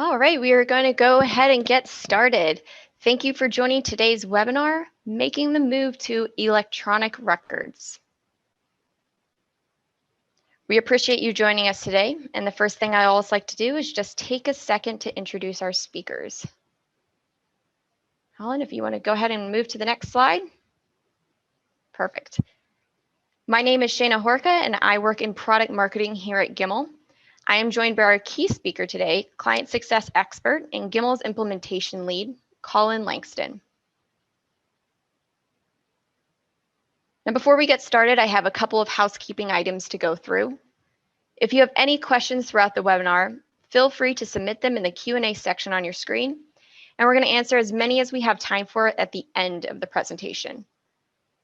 All right, we are going to go ahead and get started. Thank you for joining today's webinar, Making the Move to Electronic Records. We appreciate you joining us today, and the first thing I always like to do is just take a second to introduce our speakers. Colin, if you want to go ahead and move to the next slide. Perfect. My name is Shayna Horka, and I work in product marketing here at Gimmal. I am joined by our key speaker today, client success expert and Gimmal's implementation lead, Colin Langston. Now, before we get started, I have a couple of housekeeping items to go through. If you have any questions throughout the webinar, feel free to submit them in the Q&A section on your screen, and we're going to answer as many as we have time for at the end of the presentation.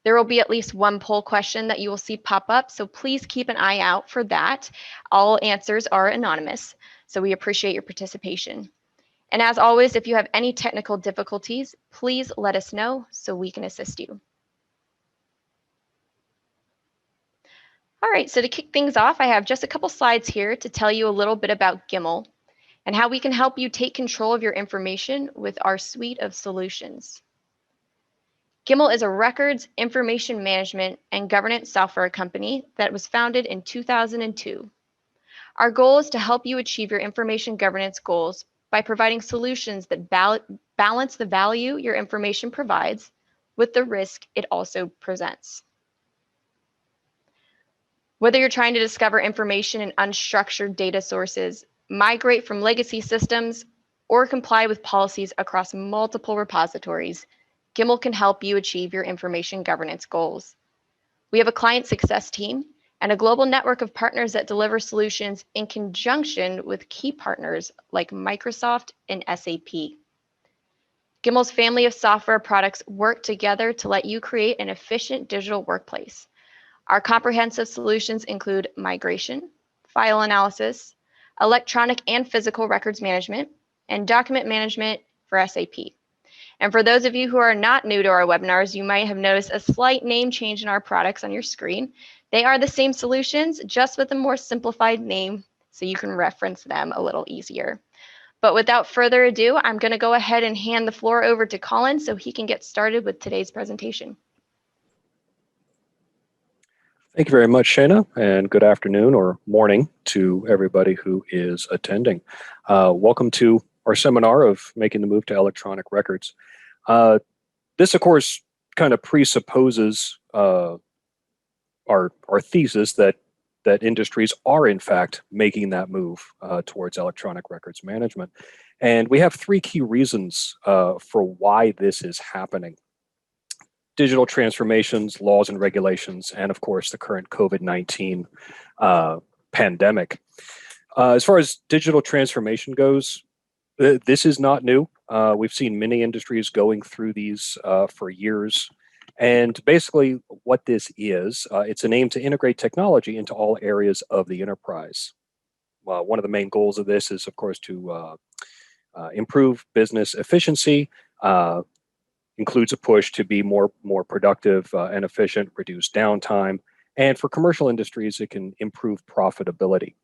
There will be at least one poll question that you will see pop up, so please keep an eye out for that. All answers are anonymous, so we appreciate your participation. And as always, if you have any technical difficulties, please let us know so we can assist you. All right, so to kick things off, I have just a couple slides here to tell you a little bit about Gimmal and how we can help you take control of your information with our suite of solutions. Gimmal is a records, information management, and governance software company that was founded in 2002. Our goal is to help you achieve your information governance goals by providing solutions that balance the value your information provides with the risk it also presents. Whether you're trying to discover information in unstructured data sources, migrate from legacy systems, or comply with policies across multiple repositories, Gimmal can help you achieve your information governance goals. We have a client success team and a global network of partners that deliver solutions in conjunction with key partners like Microsoft and SAP. Gimmal's family of software products work together to let you create an efficient digital workplace. Our comprehensive solutions include migration, file analysis, electronic and physical records management, and document management for SAP. And for those of you who are not new to our webinars, you might have noticed a slight name change in our products on your screen. They are the same solutions, just with a more simplified name, so you can reference them a little easier. But without further ado, I'm going to go ahead and hand the floor over to Colin so he can get started with today's presentation. Thank you very much, Shayna, and good afternoon or morning to everybody who is attending. Welcome to our seminar of Making the Move to Electronic Records. This, of course, kind of presupposes our thesis that industries are, in fact, making that move towards electronic records management. And we have three key reasons for why this is happening. Digital transformations, laws and regulations, and of course, the current COVID-19 pandemic. As far as digital transformation goes, this is not new. We've seen many industries going through these for years. And basically what this is, it's an aim to integrate technology into all areas of the enterprise. Well, one of the main goals of this is, of course, to improve business efficiency, includes a push to be more productive and efficient, reduce downtime. And for commercial industries, it can improve profitability.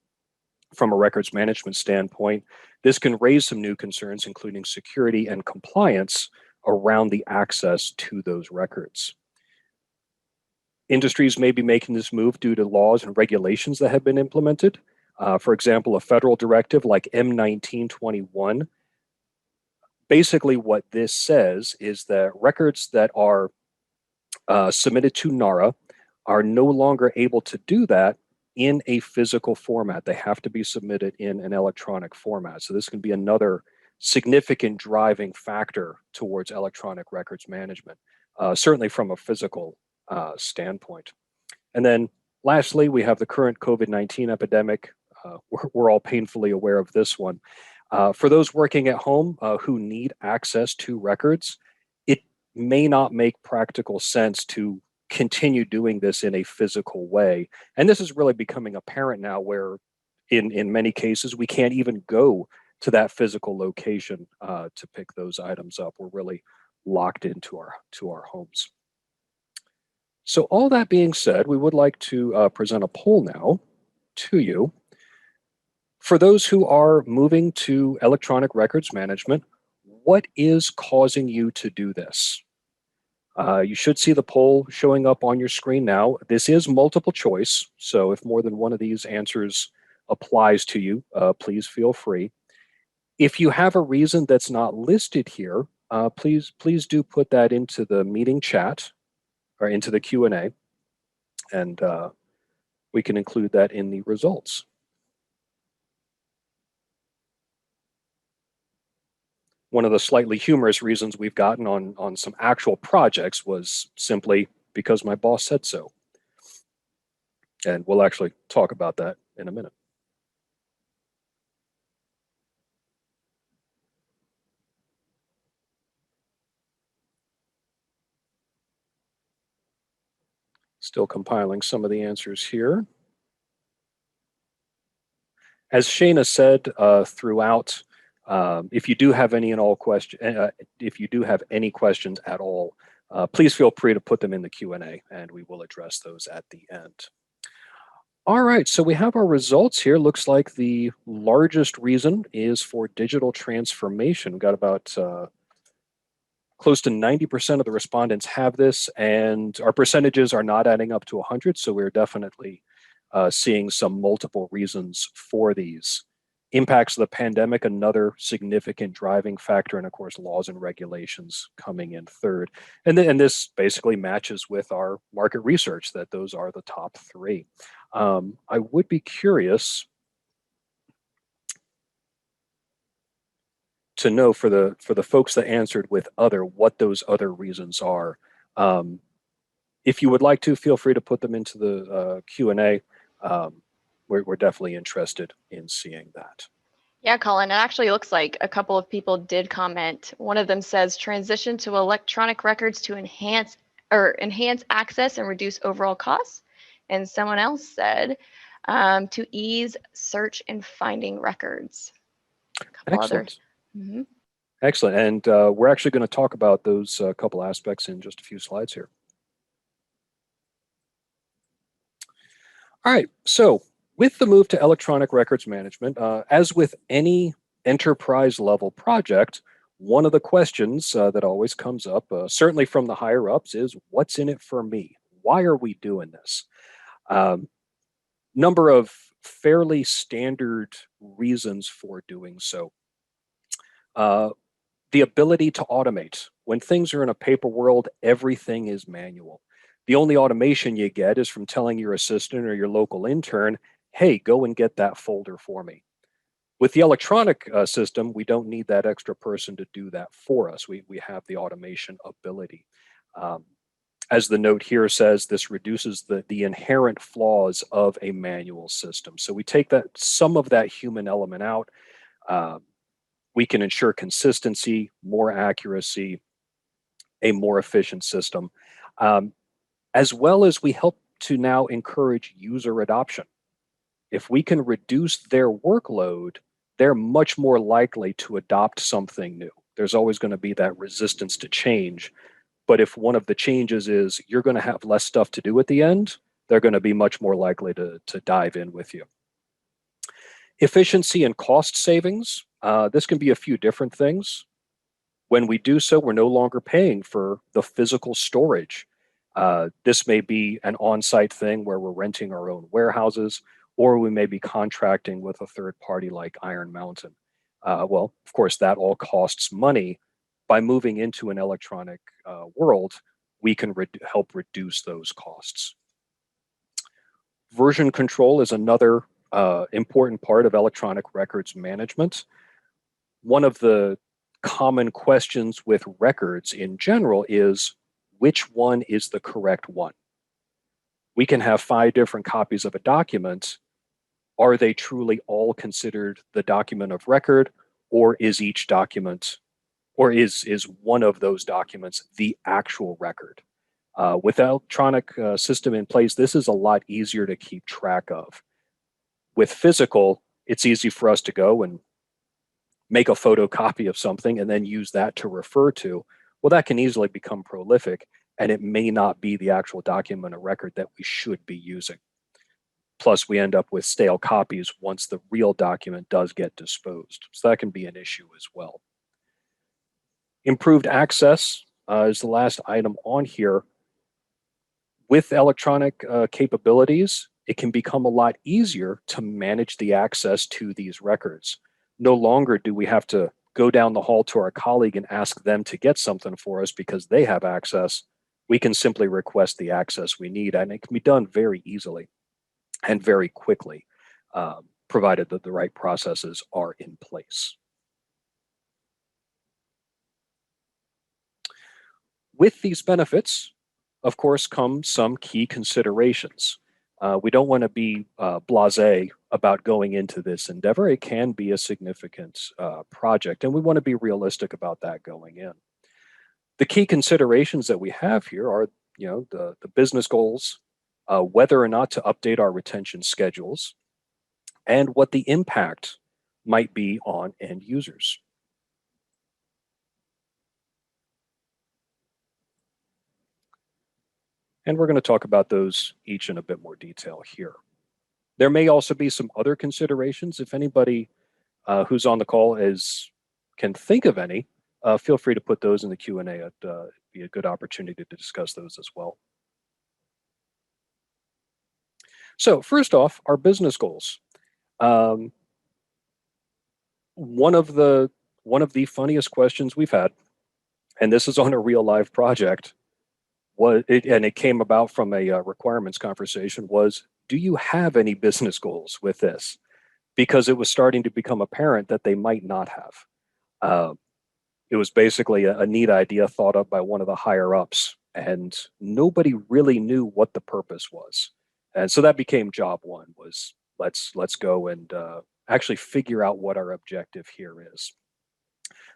From a records management standpoint, this can raise some new concerns, including security and compliance around the access to those records. Industries may be making this move due to laws and regulations that have been implemented. For example, a federal directive like M1921. Basically, what this says is that records that are submitted to NARA are no longer able to do that in a physical format. They have to be submitted in an electronic format. So this can be another significant driving factor towards electronic records management, certainly from a physical standpoint. And then lastly, we have the current COVID-19 epidemic. We're all painfully aware of this one. For those working at home who need access to records, it may not make practical sense to continue doing this in a physical way. And this is really becoming apparent now where in many cases, we can't even go to that physical location to pick those items up. We're really locked into our homes. So all that being said, we would like to present a poll now to you. For those who are moving to electronic records management, what is causing you to do this? You should see the poll showing up on your screen now. This is multiple choice, so if more than one of these answers applies to you, please feel free. If you have a reason that's not listed here, please do put that into the meeting chat or into the Q&A, and we can include that in the results. One of the slightly humorous reasons we've gotten on some actual projects was simply because my boss said so. And we'll actually talk about that in a minute. Still compiling some of the answers here. As Shayna said throughout, if you do have any and all questions, if you do have any questions at all, please feel free to put them in the Q&A, and we will address those at the end. All right, so we have our results here. Looks like the largest reason is for digital transformation. We've got about close to 90% of the respondents have this, and our percentages are not adding up to 100, so we're definitely seeing some multiple reasons for these. Impacts of the pandemic, another significant driving factor, and of course, laws and regulations coming in third. And this basically matches with our market research that those are the top three. I would be curious to know for the folks that answered with other, what those other reasons are. If you would like to, feel free to put them into the Q&A. We're definitely interested in seeing that. Yeah, Colin, it actually looks like a couple of people did comment. One of them says transition to electronic records to enhance access and reduce overall costs. And someone else said to ease search and finding records. A couple Excellent. Mm-hmm. Excellent. And we're actually going to talk about those couple aspects in just a few slides here. All right. So with the move to electronic records management, as with any enterprise level project, one of the questions that always comes up, certainly from the higher ups, is what's in it for me? Why are we doing this? Number of fairly standard reasons for doing so. The ability to automate. When things are in a paper world, everything is manual. The only automation you get is from telling your assistant or your local intern, hey, go and get that folder for me. With the electronic system, we don't need that extra person to do that for us. We have the automation ability. As the note here says, this reduces the inherent flaws of a manual system. So we take some of that human element out. We can ensure consistency, more accuracy, a more efficient system, as well as we help to now encourage user adoption. If we can reduce their workload, they're much more likely to adopt something new. There's always going to be that resistance to change. But if one of the changes is you're going to have less stuff to do at the end, they're going to be much more likely to dive in with you. Efficiency and cost savings. This can be a few different things. When we do so, we're no longer paying for the physical storage. This may be an on-site thing where we're renting our own warehouses, or we may be contracting with a third party like Iron Mountain. Well, of course, that all costs money. By moving into an electronic world, we can help reduce those costs. Version control is another important part of electronic records management. One of the common questions with records in general is, which one is the correct one? We can have 5 different copies of a document. Are they truly all considered the document of record, or is each document, or is one of those documents the actual record? With the electronic system in place, this is a lot easier to keep track of. With physical, it's easy for us to go and make a photocopy of something and then use that to refer to. Well, that can easily become prolific, and it may not be the actual document of record that we should be using. Plus, we end up with stale copies once the real document does get disposed. So that can be an issue as well. Improved access is the last item on here. With electronic capabilities, it can become a lot easier to manage the access to these records. No longer do we have to go down the hall to our colleague and ask them to get something for us because they have access. We can simply request the access we need, and it can be done very easily and very quickly, provided that the right processes are in place. With these benefits, of course, come some key considerations. We don't want to be blasé about going into this endeavor. It can be a significant project, and we want to be realistic about that going in. The key considerations that we have here are, the business goals, whether or not to update our retention schedules, and what the impact might be on end users. And we're going to talk about those each in a bit more detail here. There may also be some other considerations. If anybody who's on the call can think of any, feel free to put those in the Q&A. It'd be a good opportunity to discuss those as well. So first off, our business goals. One of the funniest questions we've had, and this is on a real live project, and it came about from a requirements conversation, was, do you have any business goals with this? Because it was starting to become apparent that they might not have. It was basically a neat idea thought up by one of the higher ups, and nobody really knew what the purpose was. And so that became job one, was let's go and actually figure out what our objective here is.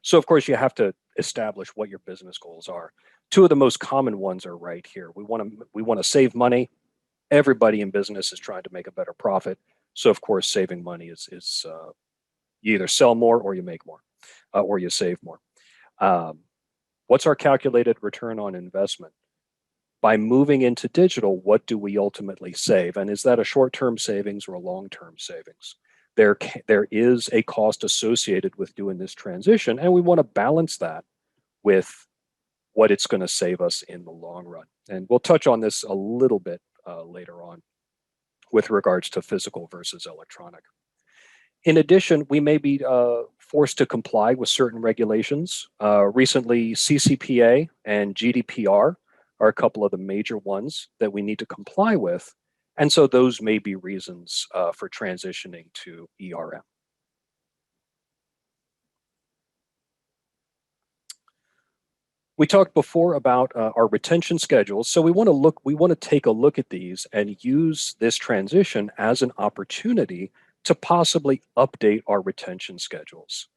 So of course you have to establish what your business goals are. Two of the most common ones are right here. We want to save money. Everybody in business is trying to make a better profit. So of course, saving money is you either sell more or you make more, or you save more. What's our calculated return on investment? By moving into digital, what do we ultimately save? And is that a short-term savings or a long-term savings? There is a cost associated with doing this transition, and we want to balance that with what it's going to save us in the long run. And we'll touch on this a little bit later on with regards to physical versus electronic. In addition, we may be forced to comply with certain regulations. Recently, CCPA and GDPR are a couple of the major ones that we need to comply with. And so those may be reasons for transitioning to ERM. We talked before about our retention schedules. So we want to take a look at these and use this transition as an opportunity to possibly update our retention schedules.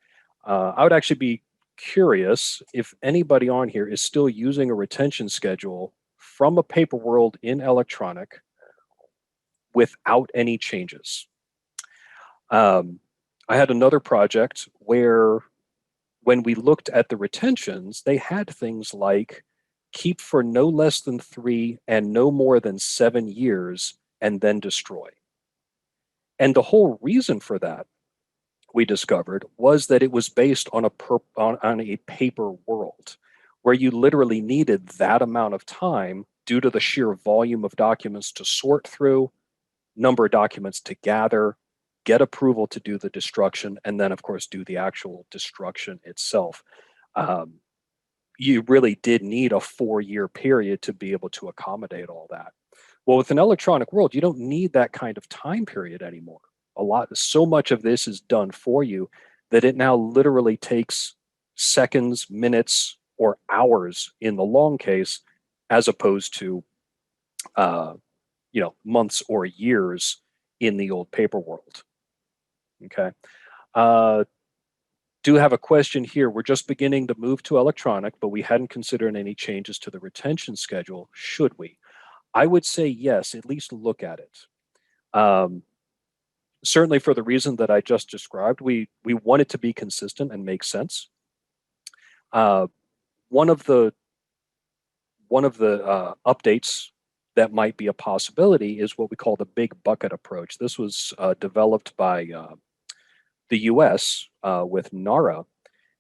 I would actually be curious if anybody on here is still using a retention schedule from a paper world in electronic without any changes. I had another project where when we looked at the retentions, they had things like keep for no less than 3 and no more than 7 years and then destroy. And the whole reason for that, we discovered, was that it was based on a paper world where you literally needed that amount of time due to the sheer volume of documents to sort through, number of documents to gather, get approval to do the destruction, and then, of course, do the actual destruction itself. You really did need a 4-year period to be able to accommodate all that. Well, with an electronic world, you don't need that kind of time period anymore. So much of this is done for you that it now literally takes seconds, minutes, or hours in the long case, as opposed to months or years in the old paper world. Okay. Do have a question here. We're just beginning to move to electronic, but we hadn't considered any changes to the retention schedule. Should we? I would say yes, at least look at it. Certainly for the reason that I just described, we want it to be consistent and make sense. One of the updates that might be a possibility is what we call the big bucket approach. This was developed by the US with NARA,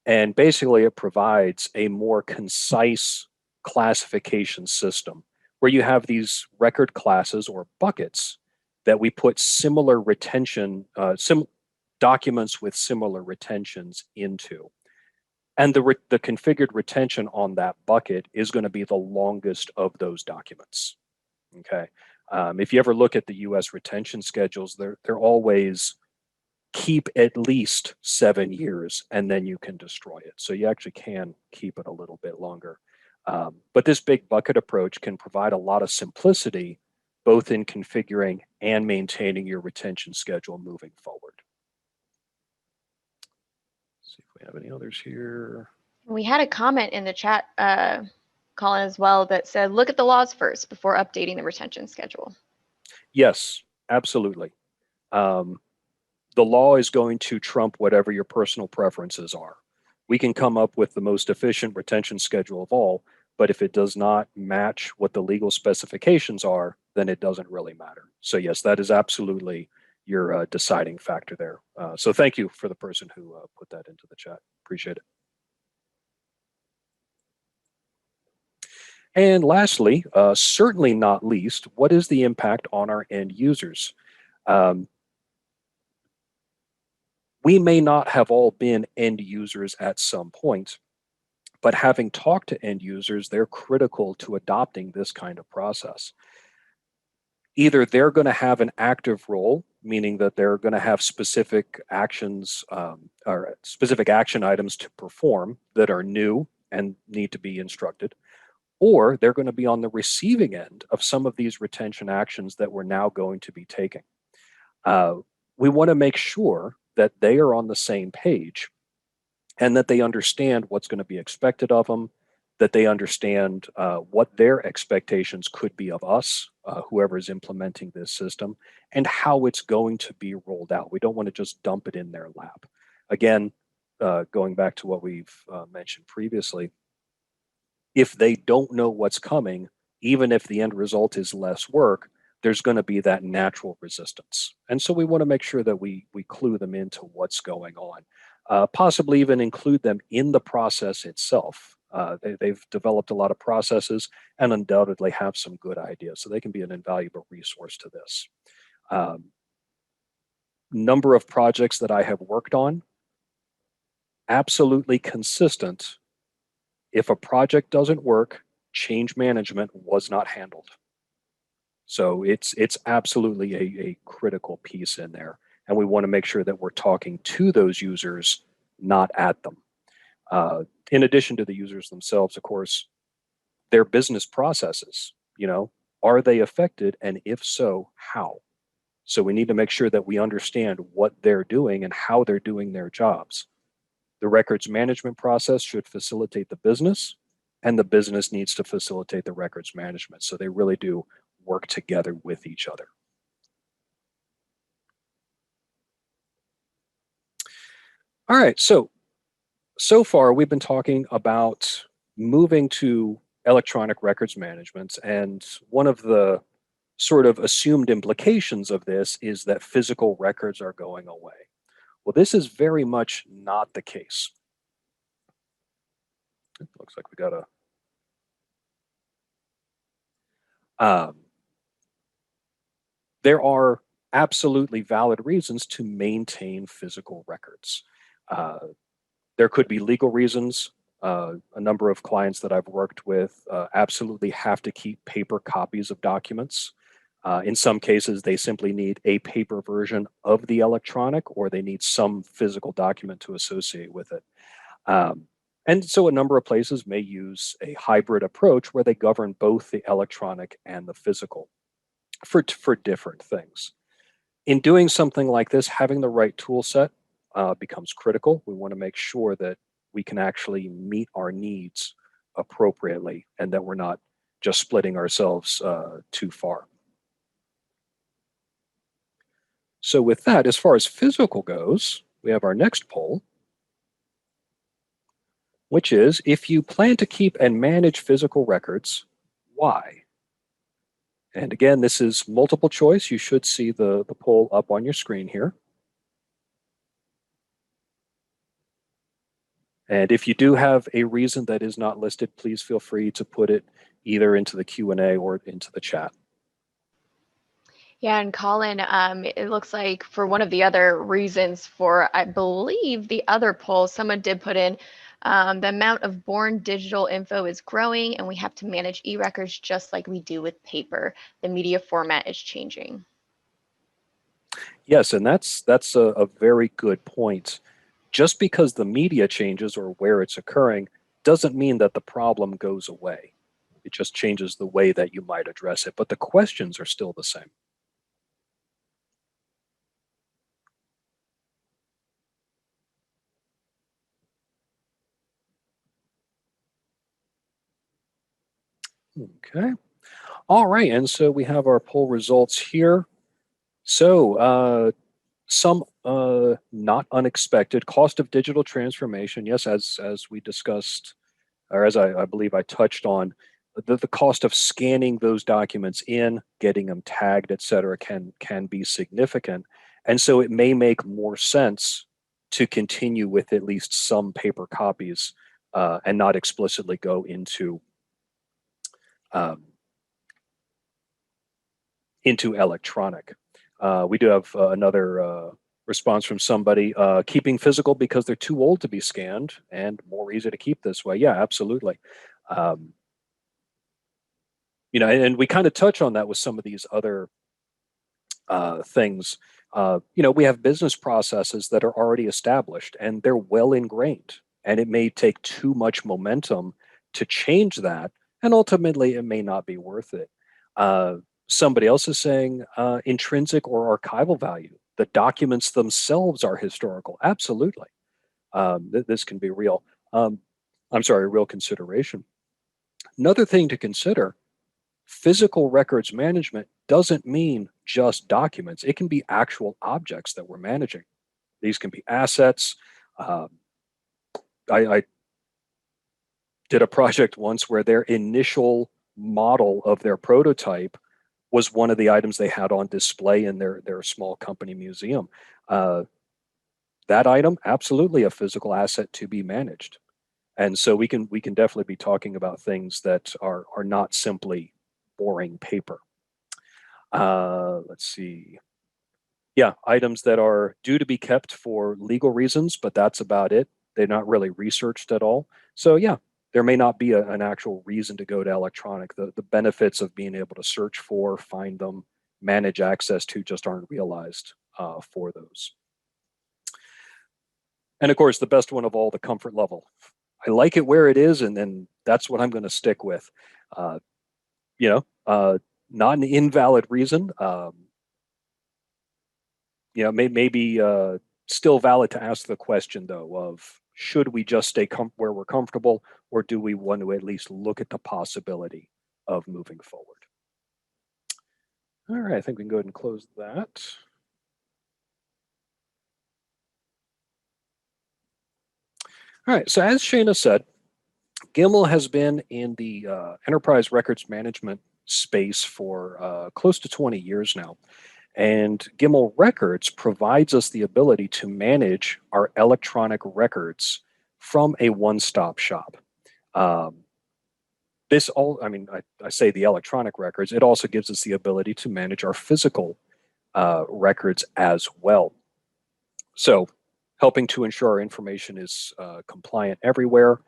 and basically it provides a more concise classification system where you have these record classes or buckets that we put similar retention, documents with similar retentions into. And the configured retention on that bucket is going to be the longest of those documents. Okay. If you ever look at the US retention schedules, they're always keep at least 7 years and then you can destroy it. So you actually can keep it a little bit longer. But this big bucket approach can provide a lot of simplicity, both in configuring and maintaining your retention schedule moving forward. Let's see if we have any others here. We had a comment in the chat, Colin, as well, that said, look at the laws first before updating the retention schedule. Yes, absolutely. The law is going to trump whatever your personal preferences are. We can come up with the most efficient retention schedule of all, but if it does not match what the legal specifications are, then it doesn't really matter. So yes, that is absolutely your deciding factor there. So thank you for the person who put that into the chat. Appreciate it. And lastly, certainly not least, what is the impact on our end users? We may not have all been end users at some point, but having talked to end users, they're critical to adopting this kind of process. Either they're going to have an active role, meaning that they're going to have specific actions or specific action items to perform that are new and need to be instructed, or they're going to be on the receiving end of some of these retention actions that we're now going to be taking. We want to make sure that they are on the same page and that they understand what's going to be expected of them, that they understand what their expectations could be of us, whoever is implementing this system, and how it's going to be rolled out. We don't want to just dump it in their lap. Again, going back to what we've mentioned previously, if they don't know what's coming, even if the end result is less work, there's going to be that natural resistance. And so we want to make sure that we clue them into what's going on, possibly even include them in the process itself. They've developed a lot of processes and undoubtedly have some good ideas, so they can be an invaluable resource to this. Number of projects that I have worked on, absolutely consistent. If a project doesn't work, change management was not handled. So it's absolutely a critical piece in there. And we want to make sure that we're talking to those users, not at them. In addition to the users themselves, of course, their business processes, are they affected? And if so, how? So we need to make sure that we understand what they're doing and how they're doing their jobs. The records management process should facilitate the business, and the business needs to facilitate the records management. So they really do work together with each other. All right, so far we've been talking about moving to electronic records management, and one of the sort of assumed implications of this is that physical records are going away. Well, this is very much not the case. It looks like we got a there are absolutely valid reasons to maintain physical records. There could be legal reasons. A number of clients that I've worked with absolutely have to keep paper copies of documents. In some cases, they simply need a paper version of the electronic, or they need some physical document to associate with it. And so a number of places may use a hybrid approach where they govern both the electronic and the physical for different things. In doing something like this, having the right tool set becomes critical. We want to make sure that we can actually meet our needs appropriately and that we're not just splitting ourselves too far. So with that, as far as physical goes, we have our next poll, which is, if you plan to keep and manage physical records, why? And again, this is multiple choice. You should see the poll up on your screen here. And if you do have a reason that is not listed, please feel free to put it either into the Q&A or into the chat. Yeah, and Colin, it looks like for one of the other reasons for, I believe, the other poll, someone did put in the amount of born digital info is growing, and we have to manage e-records just like we do with paper. The media format is changing. Yes, and that's a very good point. Just because the media changes or where it's occurring doesn't mean that the problem goes away. It just changes the way that you might address it, but the questions are still the same. Okay. All right, and so we have our poll results here. So some not unexpected cost of digital transformation. Yes, as we discussed, or as I believe I touched on, the cost of scanning those documents in, getting them tagged, et cetera, can be significant. And so it may make more sense to continue with at least some paper copies and not explicitly go um, into electronic. We do have another response from somebody keeping physical because they're too old to be scanned and more easy to keep this way. Yeah, absolutely. Um, and we kind of touch on that with some of these other things. We have business processes that are already established and they're well ingrained, and it may take too much momentum to change that, and ultimately it may not be worth it. Uh, Somebody else is saying intrinsic or archival value. The documents themselves are historical. Absolutely. This can be real. I'm sorry, real consideration. Another thing to consider, physical records management doesn't mean just documents. It can be actual objects that we're managing. These can be assets. Um, I did a project once where their initial model of their prototype was one of the items they had on display in their small company museum. Uh, that item, absolutely a physical asset to be managed. And so we can definitely be talking about things that are not simply boring paper. Let's see. Yeah, items that are due to be kept for legal reasons, but that's about it. They're not really researched at all. So yeah, there may not be an actual reason to go to electronic. The benefits of being able to search for, find them, manage access to just aren't realized for those. And of course, the best one of all, the comfort level. I like it where it is, and then that's what I'm going to stick with. Uh, you know, not an invalid reason. Maybe still valid to ask the question though of should we just stay where we're comfortable, or do we want to at least look at the possibility of moving forward? All right, I think we can go ahead and close that. All right, so as Shayna said, Gimmal has been in the enterprise records management space for close to 20 years now. And Gimmal Records provides us the ability to manage our electronic records from a one-stop shop. Um, I say the electronic records, it also gives us the ability to manage our physical records as well. So, helping to ensure our information is compliant everywhere.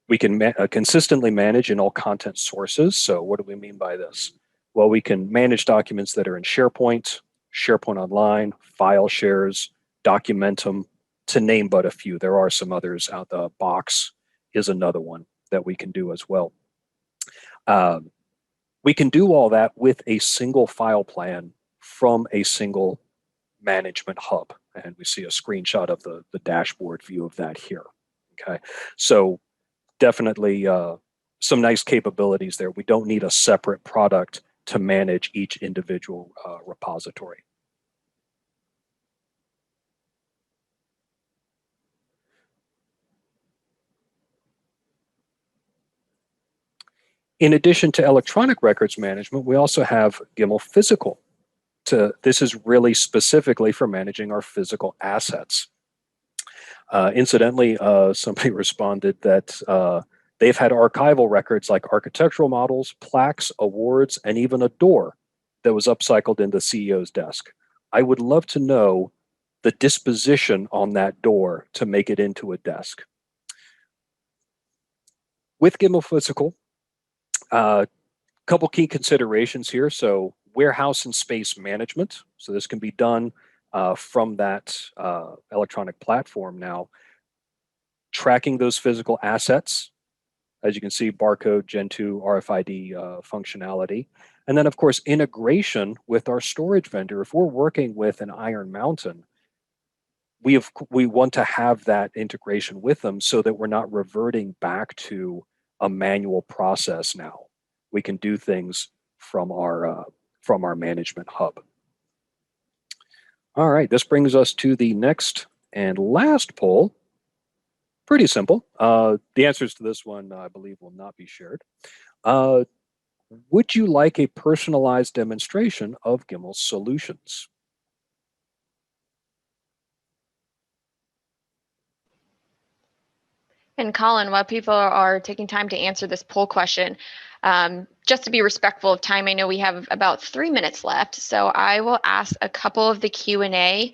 We can consistently manage in all content sources. So what do we mean by this? Well, we can manage documents that are in SharePoint, SharePoint Online, file shares, Documentum, to name but a few. There are some others out. The Box is another one that we can do as well. We can do all that with a single file plan from a single management hub. And we see a screenshot of the dashboard view of that here. Okay, so definitely some nice capabilities there. We don't need a separate product to manage each individual repository. In addition to electronic records management, we also have Gimmal Physical. This is really specifically for managing our physical assets. Incidentally, somebody responded that they've had archival records like architectural models, plaques, awards, and even a door that was upcycled in the CEO's desk. I would love to know the disposition on that door to make it into a desk. With Gimmal Physical, couple key considerations here. So warehouse and space management. So this can be done from that electronic platform now. Tracking those physical assets, as you can see, barcode, Gen 2, RFID functionality. And then, of course, integration with our storage vendor. If we're working with an Iron Mountain, we want to have that integration with them so that we're not reverting back to a manual process now. We can do things from our management hub. All right, this brings us to the next and last poll. Pretty simple. The answers to this one, I believe, will not be shared. Would you like a personalized demonstration of Gimmal's solutions? And Colin, while people are taking time to answer this poll question, just to be respectful of time, I know we have about 3 minutes left, so I will ask a couple of the Q&A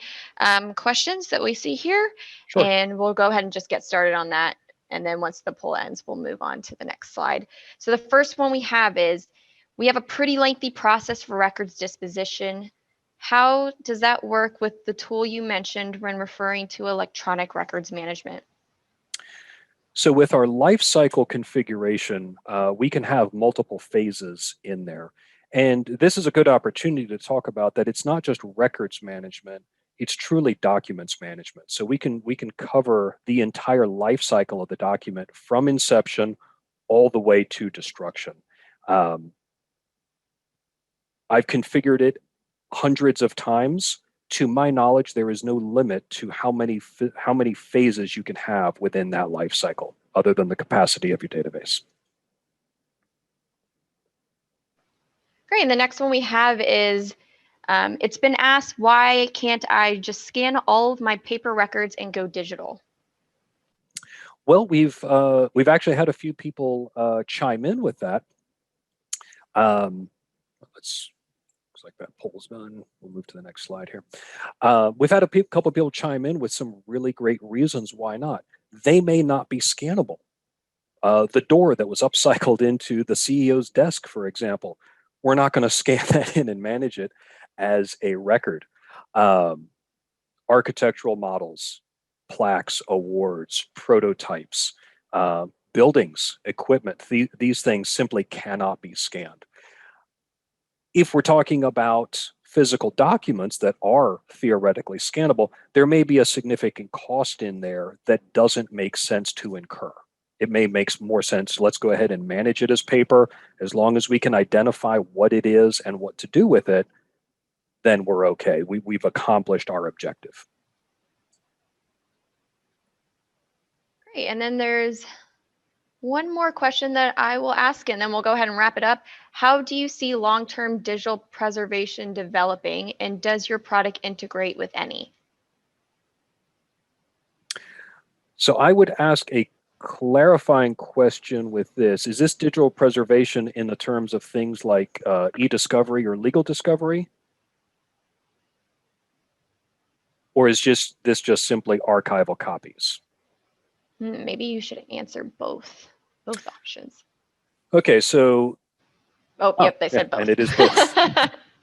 questions that we see here, Sure. and we'll go ahead and just get started on that. And then once the poll ends, we'll move on to the next slide. So the first one we have is, we have a pretty lengthy process for records disposition. How does that work with the tool you mentioned when referring to electronic records management? So with our lifecycle configuration, we can have multiple phases in there. And this is a good opportunity to talk about that it's not just records management, it's truly documents management. So we can cover the entire life cycle of the document from inception all the way to destruction. I've configured it hundreds of times. To my knowledge, there is no limit to how many phases you can have within that life cycle, other than the capacity of your database. Great, and the next one we have is, it's been asked, why can't I just scan all of my paper records and go digital? Well, we've actually had a few people chime in with that. Looks like that poll's done. We'll move to the next slide here. We've had a couple of people chime in with some really great reasons why not. They may not be scannable. The door that was upcycled into the CEO's desk, for example, we're not going to scan that in and manage it as a record. Architectural models, plaques, awards, prototypes, buildings, equipment, these things simply cannot be scanned. If we're talking about physical documents that are theoretically scannable, there may be a significant cost in there that doesn't make sense to incur. It may make more sense, let's go ahead and manage it as paper. As long as we can identify what it is and what to do with it, then we're okay. We've accomplished our objective. Great, and then there's one more question that I will ask, and then we'll go ahead and wrap it up. How do you see long-term digital preservation developing, and does your product integrate with any? So I would ask a clarifying question with this. Is this digital preservation in the terms of things like e-discovery or legal discovery? Or is this just simply archival copies? Maybe you should answer both options. Okay, so. Yep, they said both. And it is both.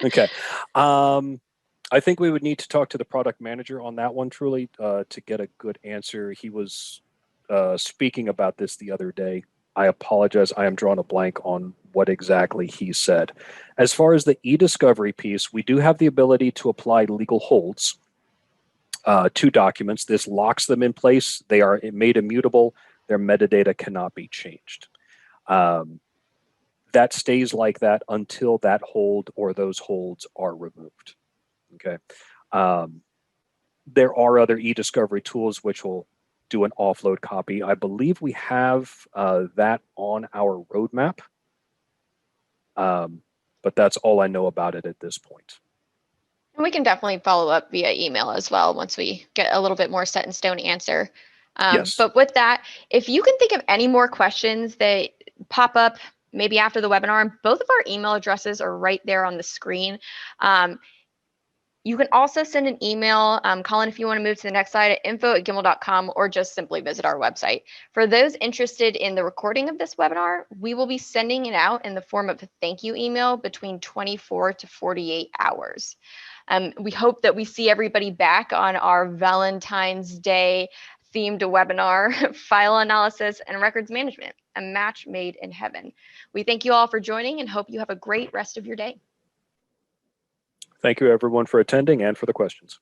Okay. I think we would need to talk to the product manager on that one, truly, to get a good answer. He was speaking about this the other day. I apologize. I am drawing a blank on what exactly he said. As far as the e-discovery piece, we do have the ability to apply legal holds to documents. This locks them in place. They are made immutable. Their metadata cannot be changed. That stays like that until that hold or those holds are removed. Okay. There are other e-discovery tools which will do an offload copy. I believe we have that on our roadmap. But that's all I know about it at this point. And we can definitely follow up via email as well once we get a little bit more set in stone answer. Yes. But with that, if you can think of any more questions that pop up maybe after the webinar, both of our email addresses are right there on the screen. You can also send an email, Colin, if you want to move to the next slide, at info@gimmal.com, or just simply visit our website. For those interested in the recording of this webinar, we will be sending it out in the form of a thank you email between 24 to 48 hours. We hope that we see everybody back on our Valentine's Day themed webinar, File Analysis and Records Management, a match made in heaven. We thank you all for joining and hope you have a great rest of your day. Thank you, everyone, for attending and for the questions.